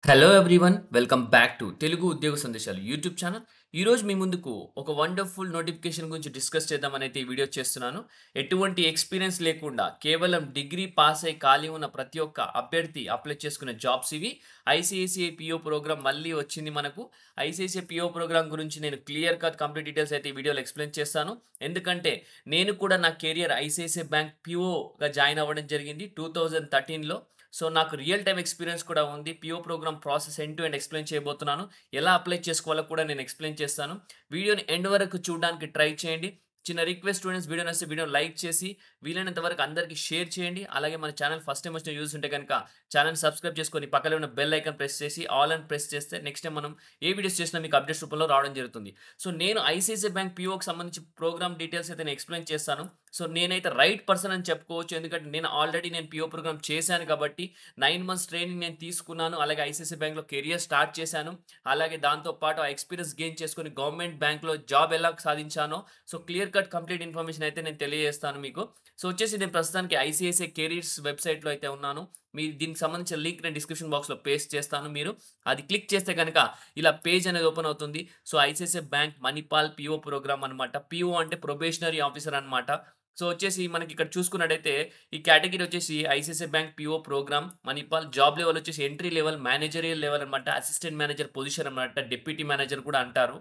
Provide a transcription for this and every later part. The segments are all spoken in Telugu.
Hello everyone welcome back to Telugu ఉద్యోగ సందేశాలు యూట్యూబ్ ఛానల్. ఈరోజు మీ ముందుకు ఒక వండర్ఫుల్ నోటిఫికేషన్ గురించి డిస్కస్ చేద్దామని అయితే ఈ వీడియో చేస్తున్నాను. ఎటువంటి ఎక్స్పీరియన్స్ లేకుండా కేవలం డిగ్రీ పాస్ అయి ఖాళీ ఉన్న ప్రతి ఒక్క అభ్యర్థి అప్లై చేసుకునే జాబ్స్ ఇవి. ఐసీఐసీఐ పిఓ ప్రోగ్రామ్ మళ్ళీ వచ్చింది మనకు. ఐసీఐసీఐ పిఓ ప్రోగ్రామ్ గురించి నేను క్లియర్ కట్ కంప్లీట్ డీటెయిల్స్ అయితే ఈ వీడియోలో ఎక్స్ప్లెయిన్ చేస్తాను. ఎందుకంటే నేను కూడా నా కెరియర్ ఐసీఐసీఐ బ్యాంక్ పిఓగా జాయిన్ అవ్వడం జరిగింది 2013లో. సో, నాకు రియల్ టైమ్ ఎక్స్‌పీరియన్స్ కూడా ఉంది. PO program process end to end explain చేయబోతున్నాను. ఎలా అప్లై చేసుకోవాలో కూడా నేను ఎక్స్‌ప్లెయిన్ చేస్తాను. వీడియోని ఎండ్ వరకు చూడడానికి ట్రై చేయండి. చిన్న రిక్వెస్ట్ స్టూడెంట్స్, వీడియో నచ్చితే వీడియోని లైక్ చేసి వీలైనంత వరకు అందరికి షేర్ చేయండి. అలాగే మన ఛానల్ ఫస్ట్ టైమ్ వచ్చిన యూజర్స్ ఉంటే గనుక ఛానెల్‌ని సబ్స్క్రైబ్ చేసుకొని పక్కనే ఉన్న బెల్ ఐకాన్ ప్రెస్ చేసి ఆల్ అని ప్రెస్ చేస్తే నెక్స్ట్ టైమ్ మనం ఏ వీడియోస్ చేసినా మీకు అప్డేట్స్ రూపంలో రావడం జరుగుతుంది. సో, నేను ఐసీఐసీఐ బ్యాంక్ పీఓకి సంబంధించి ప్రోగ్రామ్ డీటెయిల్స్ అయితే నేను ఎక్స్‌ప్లెయిన్ చేస్తాను. సో, నేనైతే రైట్ పర్సన్ అని చెప్పుకోవచ్చు. ఎందుకంటే నేను ఆల్రెడీ పీఓ ప్రోగ్రామ్ చేశాను కాబట్టి 9 మంత్స్ ట్రైనింగ్ నేను తీసుకున్నాను. అలాగే ఐసీఐసీఐ బ్యాంక్‌లో కెరియర్ స్టార్ట్ చేశాను. అలాగే దాంతో పాటు ఆ ఎక్స్‌పీరియన్స్ గెయిన్ చేసుకొని గవర్నమెంట్ బ్యాంక్‌లో జాబ్ ఎలా సాధించానో so, clear cut complete information అయితే నేను తెలియజేస్తాను మీకు. సో, వచ్చేసి నేను ప్రస్తుతానికి ఐసీఐసీఐ కెరీర్స్ వెబ్‌సైట్‌లో అయితే ఉన్నాను. మీరు దీనికి సంబంధించిన లింక్ నేను డిస్క్రిప్షన్ బాక్స్‌లో పేస్ట్ చేస్తాను. మీరు అది క్లిక్ చేస్తే గనక ఇలా పేజ్ అనేది ఓపెన్ అవుతుంది. So, ICICI bank Manipal PO program అనమాట. పీఓ అంటే ప్రొబేషనరీ ఆఫీసర్ అనమాట. సో, వచ్చేసి మనకిక్కడ చూసుకున్నట్టయితే ఈ కేటగిరీ వచ్చేసి ICICI bank PO program Manipal. Job level వచ్చేసి ఎంట్రీ లెవెల్, మేనేజరియల్ లెవెల్ అనమాట. అసిస్టెంట్ మేనేజర్ పొజిషన్ అనమాట. డిప్యూటీ మేనేజర్ కూడా అంటారు.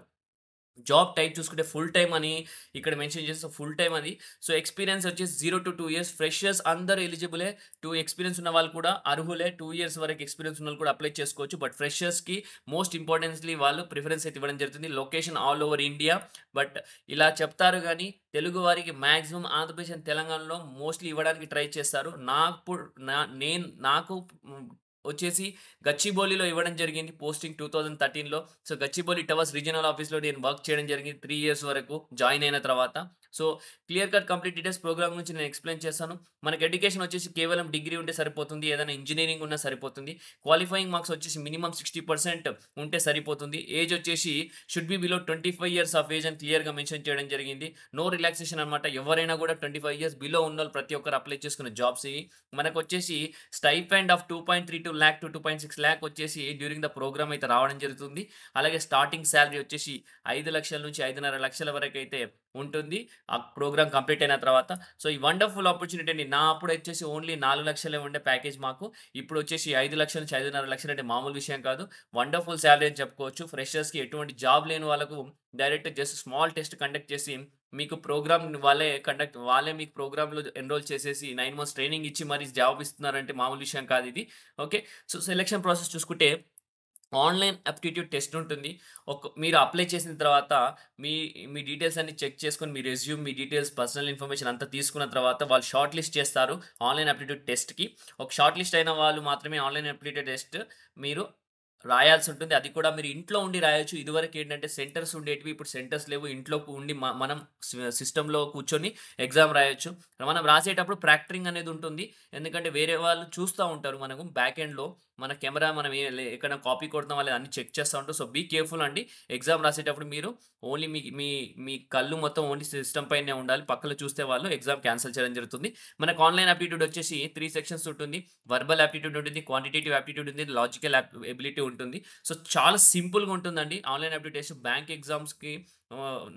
జాబ్ టైప్ చూసుకుంటే ఫుల్ టైమ్ అని ఇక్కడ మెన్షన్ చేస్తే ఫుల్ టైమ్ అది. సో, ఎక్స్‌పీరియన్స్ వచ్చేసి 0-2 ఇయర్స్. ఫ్రెషర్స్ అందరూ ఎలిజిబులే. 2 ఎక్స్‌పీరియన్స్ ఉన్న వాళ్ళు కూడా అర్హులే. 2 ఇయర్స్ వరకు ఎక్స్‌పీరియన్స్ ఉన్నోళ్ళు కూడా అప్లై చేసుకోవచ్చు. బట్ ఫ్రెషర్స్‌కి మోస్ట్ ఇంపార్టెన్స్‌లీ వాళ్ళు ప్రిఫరెన్స్ అయితే ఇవ్వడం జరుగుతుంది. Location all over India. But ఇలా చెప్తారు గానీ, తెలుగు వారికి మాక్సిమం ఆంధ్రప్రదేశ్ అండ్ తెలంగాణలో మోస్ట్‌లీ ఇవ్వడానికి ట్రై చేస్తారు. నాకు వచ్చేసి గచ్చిబౌలిలో ఇవ్వడం జరిగింది పోస్టింగ్ 2013లో. సో, గచ్చిబౌలి టవర్స్ రీజినల్ ఆఫీస్‌లో నేను వర్క్ చేయడం జరిగింది 3 ఇయర్స్ వరకు జాయిన్ అయిన తర్వాత. So, clear cut complete details program గురించి నేను ఎక్స్‌ప్లెయిన్ చేస్తాను. మనకి ఎడ్యుకేషన్ వచ్చేసి కేవలం డిగ్రీ ఉంటే సరిపోతుంది. ఏదైనా ఇంజినీరింగ్ ఉన్నా సరిపోతుంది. క్వాలిఫైయింగ్ మార్క్స్ వచ్చేసి మినిమమ్ 60% ఉంటే సరిపోతుంది. ఏజ్ వచ్చేసి should be below 25 years of age అని క్లియర్‌గా మెన్షన్ చేయడం జరిగింది. నో రిలాక్సేషన్ అనమాట. ఎవరైనా కూడా 25 ఇయర్స్ బిలో ఉన్నోళ్ళు ప్రతి ఒక్కరు అప్లై చేసుకునే జాబ్స్ ఇయి. మనకొచ్చేసి stipend of 2.32 lakh to 2.6 lakh వచ్చేసి డ్యూరింగ్ ద ప్రోగ్రామ్ అయితే రావడం జరుగుతుంది. అలాగే స్టార్టింగ్ సాలరీ వచ్చేసి 5,00,000 నుంచి 5,50,000 వరకైతే ఉంటుంది. ఆ ప్రోగ్రామ్ కంప్లీట్ అయిన తర్వాత. సో, ఈ వండర్‌ఫుల్ ఆపర్చునిటీ అండి. నా అప్పుడొచ్చేసి ఓన్లీ 4,00,000 ఉండే ప్యాకేజ్ మాకు. ఇప్పుడొచ్చేసి 5,00,000 నుంచి 5,50,000 అంటే మామూలు విషయం కాదు. వండర్‌ఫుల్ సాలరీ అని చెప్పుకోవచ్చు. ఫ్రెషర్స్‌కి ఎటువంటి జాబ్ లేని వాళ్ళకు direct just small test conduct చేసి మీకు ప్రోగ్రామ్ వాళ్ళే మీకు ప్రోగ్రామ్‌లో ఎన్రోల్ చేసేసి 9 మంత్స్ ట్రైనింగ్ ఇచ్చి మరి జాబ్ ఇస్తున్నారంటే మామూలు విషయం కాదిది. ఓకే. సో, సెలక్షన్ ప్రాసెస్ చూసుకుంటే ఆన్‌లైన్ అప్టిట్యూడ్ టెస్ట్ ఉంటుంది. మీరు అప్లై చేసిన తర్వాత మీ మీ డీటెయిల్స్ అన్నీ చెక్ చేసుకొని మీ రెజ్యూమ్, మీ డీటెయిల్స్, పర్సనల్ ఇన్ఫర్మేషన్ అంతా తీసుకున్న తర్వాత వాళ్ళు షార్ట్ లిస్ట్ చేస్తారు ఆన్‌లైన్ అప్టిట్యూడ్ టెస్ట్‌కి. ఒక షార్ట్ లిస్ట్ అయిన వాళ్ళు మాత్రమే ఆన్‌లైన్ అప్టిట్యూడ్ టెస్ట్ మీరు రాయాల్సుంటుంది. అది కూడా మీరు ఇంట్లో ఉండి రాయొచ్చు. ఇదివరకేంటంటే సెంటర్స్ ఉండేటివి. ఇప్పుడు సెంటర్స్ లేవు. ఇంట్లో ఉండి మనం సిస్టమ్‌లో కూర్చొని ఎగ్జామ్ రాయొచ్చు. మనం రాసేటప్పుడు ప్రాక్టరింగ్ అనేది ఉంటుంది. ఎందుకంటే వేరే వాళ్ళు చూస్తా ఉంటారు. మనకు బ్యాక్ ఎండ్‌లో మన కెమెరా మనం ఎక్కడైనా కాపీ కొడుతున్నామా లేదా అన్ని చెక్ చేస్తా ఉంటాం. సో, బీ కేర్‌ఫుల్ అండి. ఎగ్జామ్ రాసేటప్పుడు మీరు ఓన్లీ మీ మీ మీ కళ్ళు మొత్తం ఓన్లీ సిస్టమ్ పైనే ఉండాలి. పక్కలో చూస్తే వాళ్ళు ఎగ్జామ్ క్యాన్సెల్ చేయడం జరుగుతుంది. మనకు ఆన్‌లైన్ ఆప్టిట్యూడ్ వచ్చేసి 3 సెక్షన్స్ ఉంటుంది. వర్బల్ ఆప్టిట్యూడ్ ఉంటుంది. క్వాంటిటేటివ్ ఆప్టిట్యూడ్ ఉంది. లాజికల్ ఎబిలిటీ ఉంటుంది. సో, చాలా సింపుల్‌గా ఉంటుందండి. ఆన్‌లైన్ ఆప్టిట్యూడ్ టెస్ట్ బ్యాంక్ ఎగ్జామ్స్‌కి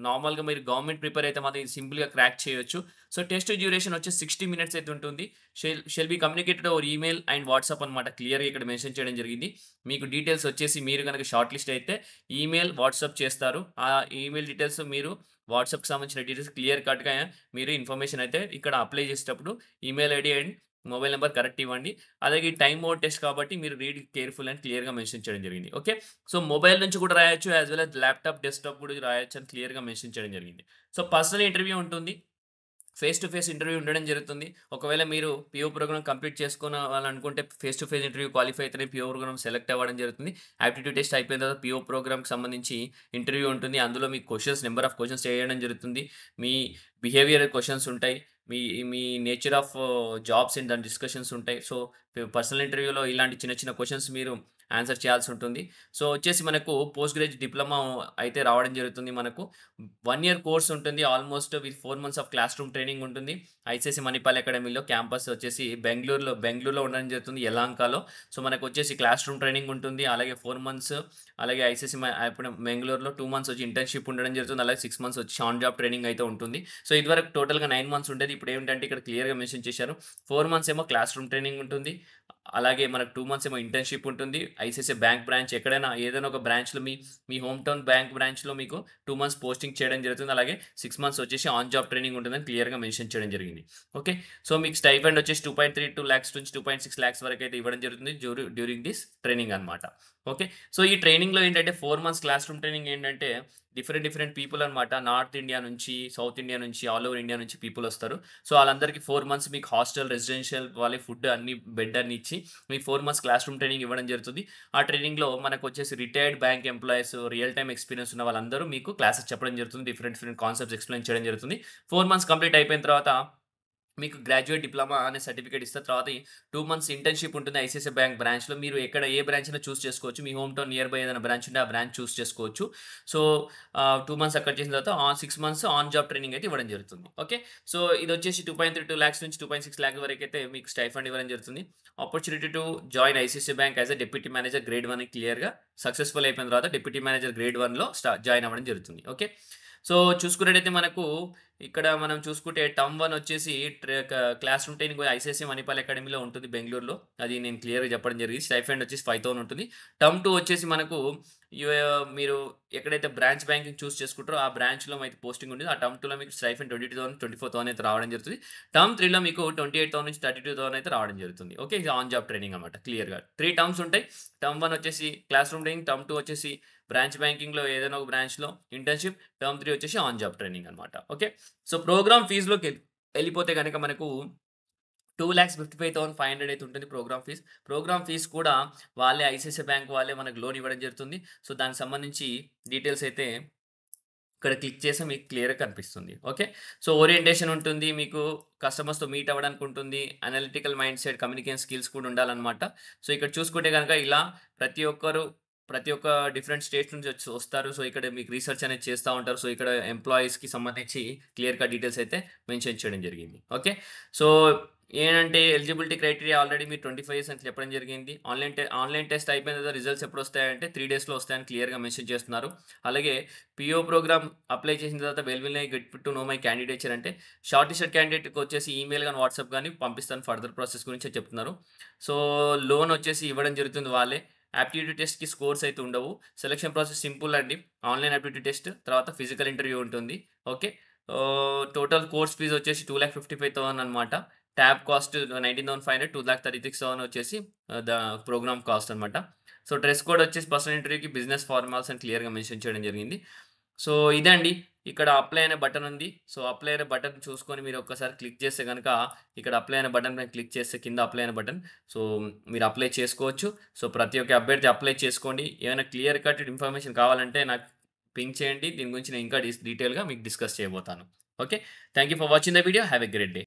నార్మల్‌గా మీరు గవర్నమెంట్ ప్రిపేర్ అయితే మాత్రం ఇది సింపుల్‌గా క్రాక్ చేయొచ్చు. సో, టెస్ట్ డ్యూరేషన్ వచ్చేసి 60 మినిట్స్ అయితే ఉంటుంది. Shall be communicated over email and WhatsApp అనమాట. క్లియర్‌గా ఇక్కడ మెన్షన్ చేయడం జరిగింది. మీకు డీటెయిల్స్ వచ్చేసి మీరు గనక షార్ట్ లిస్ట్ అయితే ఈమెయిల్, వాట్సాప్ చేస్తారు. ఆ ఈమెయిల్ డీటెయిల్స్ మీరు వాట్సాప్‌కి సంబంధించిన డీటెయిల్స్ క్లియర్ కట్‌గా మీరు ఇన్ఫర్మేషన్ అయితే ఇక్కడ అప్లై చేసేటప్పుడు email ID and mobile number correct ఇవ్వండి. అలాగే టైమ్ మోడ్ టెస్ట్ కాబట్టి మీరు రీడ్ కేర్‌ఫుల్ అని క్లియర్‌గా మెన్షన్ చేయడం జరిగింది. ఓకే. సో, మొబైల్ నుంచి కూడా రాయొచ్చు. As well as laptop, desktop కూడా రాయొచ్చు అని క్లియర్‌గా మెన్షన్ చేయడం జరిగింది. సో, పర్సనల్ ఇంటర్వ్యూ ఉంటుంది. ఫేస్ టు ఫేస్ ఇంటర్వ్యూ ఉండడం జరుగుతుంది. ఒకవేళ మీరు పీఓ ప్రోగ్రామ్ కంప్లీట్ చేసుకోవాలనుకుంటే face to face interview qualify అయితేనే పీఓ ప్రోగ్రామ్ సెలెక్ట్ అవ్వడం జరుగుతుంది. యాప్టిట్యూడ్ టెస్ట్ అయిపోయిన తర్వాత పీఓ ప్రోగ్రామ్‌కి సంబంధించి ఇంటర్వ్యూ ఉంటుంది. అందులో మీకు నంబర్ ఆఫ్ క్వెషన్స్ చేయడం జరుగుతుంది. మీ బిహేవియరల్ క్వెషన్స్ ఉంటాయి. మీ మీ నేచర్ ఆఫ్ జాబ్స్ అండ్ దాని డిస్కషన్స్ ఉంటాయి. సో, పర్సనల్ ఇంటర్వ్యూలో ఇలాంటి చిన్న చిన్న క్వెషన్స్ మీరు ఆన్సర్ చేయాల్సి ఉంటుంది. సో, వచ్చేసి మనకు పోస్ట్ గ్రాడ్యుయేట్ డిప్లొమా అయితే రావడం జరుగుతుంది మనకు. 1 ఇయర్ కోర్స్ ఉంటుంది. Almost with 4 months of class room training ఉంటుంది. ఐసీఎస్‌సి మణిపాల్ అకాడమీలో క్యాంపస్ వచ్చేసి బెంగుళూరులో ఉండడం జరుగుతుంది యలహంకలో. సో, మనకొచ్చేసి క్లాస్ రూమ్ ట్రైనింగ్ ఉంటుంది. అలాగే 4 మంత్స్ అలాగే ఐసీఎస్‌సి ఇప్పుడు బెంగుళూరులో 2 మంత్స్ వచ్చి ఇంటర్న్‌షిప్ ఉండడం జరుగుతుంది. అలాగే 6 మంత్స్ వచ్చి ఆన్ జాబ్ ట్రైనింగ్ అయితే ఉంటుంది. సో, ఇదివరకు టోటల్‌గా 9 మంత్స్ ఉండేది. ఇప్పుడేంటంటే ఇక్కడ క్లియర్‌గా మెన్షన్ చేశారు. 4 మంత్స్ ఏమో క్లాస్ రూమ్ ట్రైనింగ్ ఉంటుంది. అలాగే మనకు 2 మంత్స్ ఏమో ఇంటర్న్‌షిప్ ఉంటుంది. ఐసీఐసీఐ బ్యాంక్ బ్రాంచ్ ఎక్కడైనా ఏదైనా ఒక బ్రాంచ్‌లో మీ హోమ్ టౌన్ బ్యాంక్ బ్రాంచ్‌లో మీకు 2 మంత్స్ పోస్టింగ్ చేయడం జరుగుతుంది. అలాగే 6 మంత్స్ వచ్చేసి ఆన్ జాబ్ ట్రైనింగ్ ఉంటుందని క్లియర్‌గా మెన్షన్ చేయడం జరిగింది. ఓకే. సో, మీకు స్టైఫండ్ వచ్చేసి 2.32 లాక్స్ నుంచి 2.6 లాక్స్ వరకైతే ఇవ్వడం జరుగుతుంది డ్యూరింగ్ దిస్ ట్రైనింగ్ అన్నమాట. ఓకే. సో, ఈ ట్రైనింగ్‌లో ఏంటంటే 4 మంత్స్ క్లాస్ రూమ్ ట్రైనింగ్ ఏంటంటే డిఫరెంట్ పీపుల్ అన్నమాట. నార్త్ ఇండియా నుంచి, సౌత్ ఇండియా నుంచి, ఆల్ ఓవర్ ఇండియా నుంచి పీపుల్ వస్తారు. సో, ఆళ్ళందరికీ 4 మంత్స్ మీకు హాస్టల్, రెసిడెన్షియల్ వాళ్ళే ఫుడ్ అన్ని బెడ్ అన్ని ఇచ్చి మీకు 4 మంత్స్ క్లాస్ రూమ్ ట్రైనింగ్ ఇవ్వడం జరుగుతుంది. ఆ ట్రైనింగ్‌లో మనకొచ్చేసి retired bank employees, real time experience ఉన్న వాళ్ళందరూ మీకు క్లాసెస్ చెప్పడం జరుగుతుంది. డిఫరెంట్ కాన్సెప్ట్స్ ఎక్స్‌ప్లెయిన్ చేయడం జరుగుతుంది. 4 మంత్స్ కంప్లీట్ అయిపోయిన తర్వాత మీకు గ్రాడ్యుయేట్ డిప్లొమా అనే సర్టిఫికేట్ ఇస్తారు. తర్వాత 2 మంత్స్ ఇంటర్న్‌షిప్ ఉంటుంది ఐసీఐసీఐ బ్యాంక్ బ్రాంచ్‌లో. మీరు ఏ బ్రాంచ్ అయినా చూజ్ చేసుకోవచ్చు. మీ హోమ్ టౌన్ నియర్ బై ఏదైనా బ్రాంచ్ ఉంటే ఆ బ్రాంచ్ చూజ్ చేసుకోవచ్చు. సో, 2 మంత్స్ అక్కడ చేసిన తర్వాత 6 మంత్స్ ఆన్ జాబ్ ట్రైనింగ్ అయితే ఇవ్వడం జరుగుతుంది. ఓకే. సో, ఇదొచ్చేసి 2.32 లాక్స్ నుంచి 2.6 లాక్స్ వరకైతే మీకు స్టైఫండ్ ఇవ్వడం జరుగుతుంది. Opportunity to join ICICI bank as a deputy manager grade 1 క్లియర్‌గా సక్సెస్‌ఫుల్ అయిపోయిన తర్వాత డిప్యూటీ మేనేజర్ గ్రేడ్ 1లో జాయిన్ అవ్వడం జరుగుతుంది. ఓకే. సో, చూసుకున్నట్టయితే మనకు ఇక్కడ మనం చూసుకుంటే టర్మ్ 1 వచ్చేసి class room training ICICI Manipal అకాడమీలో ఉంటుంది బెంగుళూరులో. అది నేను క్లియర్‌గా చెప్పడం జరిగింది. స్టైఫండ్ వచ్చేసి 5,000 ఉంటుంది. టర్మ్ 2 వచ్చేసి మనకు యు మీరు ఎక్కడైతే బ్రాంచ్ బ్యాంకింగ్ చూజ్ చేసుకుంటారో ఆ బ్రాంచ్‌లో అయితే పోస్టింగ్ ఉండేది. ఆ టర్మ్ 2లో మీకు స్టైఫండ్ 22,000, 24,000 అయితే రావడం జరుగుతుంది. టర్మ్ 3లో మీకు 28,000 నుంచి 32,000 అయితే రావడం జరుగుతుంది. ఓకే. ఇది ఆన్ జాబ్ ట్రైనింగ్ అన్నమాట క్లియర్‌గా. 3 టర్మ్స్ ఉంటాయి. టర్మ్ 1 వచ్చేసి క్లాస్ రూమ్ ట్రైనింగ్, టర్మ్ 2 వచ్చేసి బ్రాంచ్ బ్యాంకింగ్‌లో ఏదైనా ఒక బ్రాంచ్‌లో ఇంటర్న్‌షిప్, టర్మ్ 3 వచ్చేసి ఆన్ జాబ్ ట్రైనింగ్ అన్నమాట. ఓకే. సో, ప్రోగ్రామ్ ఫీస్‌లోకి ఎళ్ళిపోతే గనక మనకు 2,55,500 అయితే ఉంటుంది ప్రోగ్రామ్ ఫీస్. ప్రోగ్రామ్ ఫీస్ కూడా వాళ్ళే ఐసీఐసీఐ బ్యాంక్ వాళ్ళే మనకు లోన్ ఇవ్వడం జరుగుతుంది. సో, దానికి సంబంధించి డీటెయిల్స్ అయితే ఇక్కడ క్లిక్ చేస్తే మీకు క్లియర్‌గా కనిపిస్తుంది. ఓకే. సో, ఓరియంటేషన్ ఉంటుంది. మీకు కస్టమర్స్‌తో మీట్ అవ్వడానికి ఉంటుంది. Analytical mind set, communication skills కూడా ఉండాలన్నమాట. సో, ఇక్కడ చూసుకుంటే గనక ఇలా ప్రతి ఒక్కరు ప్రతి ఒక్క డిఫరెంట్ స్టేట్స్ నుంచి వస్తారు. సో, ఇక్కడ మీకు రీసెర్చ్ అనేది చేస్తా ఉంటారు. సో, ఇక్కడ ఎంప్లాయీస్‌కి సంబంధించి క్లియర్ కట్ డీటెయిల్స్ అయితే మెన్షన్ చేయడం జరిగింది. ఓకే. సో, ఏంటంటే ఎలిజిబిలిటీ క్రైటీరియా ఆల్రెడీ మీరు 25 ఇయర్స్ అని చెప్పడం జరిగింది. ఆన్‌లైన్ టెస్ట్ అయిపోయిన తర్వాత రిజల్ట్స్ ఎప్పుడొస్తాయంటే 3 డేస్‌లో వస్తాయని క్లియర్‌గా మెన్షన్ చేస్తున్నారు. అలాగే పీఓ ప్రోగ్రామ్ అప్లై చేసిన తర్వాత will I get to know my candidature అంటే షార్ట్ లిస్టెడ్ క్యాండిడేట్‌కి వచ్చేసి ఈమెయిల్ గాని, వాట్సాప్ గాని పంపిస్తాను ఫర్దర్ ప్రాసెస్ గురించే చెప్తున్నారు. సో, లోన్ వచ్చేసి ఇవ్వడం జరుగుతుంది వాళ్ళే. ఆప్టిట్యూడ్ టెస్ట్‌కి స్కోర్స్ అయితే ఉండవు. సెలక్షన్ ప్రాసెస్ సింపుల్ అండి. ఆన్‌లైన్ ఆప్టిట్యూడ్ టెస్ట్, తర్వాత ఫిజికల్ ఇంటర్వ్యూ ఉంటుంది. ఓకే. టోటల్ కోర్స్ ఫీజ్ వచ్చేసి 2,55,000 అనమాట. ట్యాబ్ కాస్ట్ 19,500, 2,36,000 వచ్చేసి ప్రోగ్రామ్ కాస్ట్ అనమాట. సో, డ్రెస్ కోడ్ వచ్చేసి పర్సనల్ ఇంటర్వ్యూకి బిజినెస్ ఫార్మల్స్ అని క్లియర్‌గా మెన్షన్ చేయడం జరిగింది. సో, ఇదండి. ఇక్కడ అప్లై అనే బటన్ ఉంది. సో, అప్లై అనే బటన్ చూసుకొని మీరు ఒక్కసారి క్లిక్ చేస్తే గనక ఇక్కడ అప్లై అనే బటన్ పైన క్లిక్ చేస్తే కింద అప్లై అనే బటన్. సో, మీరు అప్లై చేసుకోవచ్చు. సో, ప్రతి ఒక్క అభ్యర్థి అప్లై చేసుకోండి. ఏమైనా క్లియర్ కట్ ఇన్ఫర్మేషన్ కావాలంటే నాకు పింగ్ చేయండి. దీని గురించి నేను ఇంకా డీటెయిల్‌గా మీకు డిస్కస్ చేయబోతాను. Okay. Thank you for watching the video. Have a great day.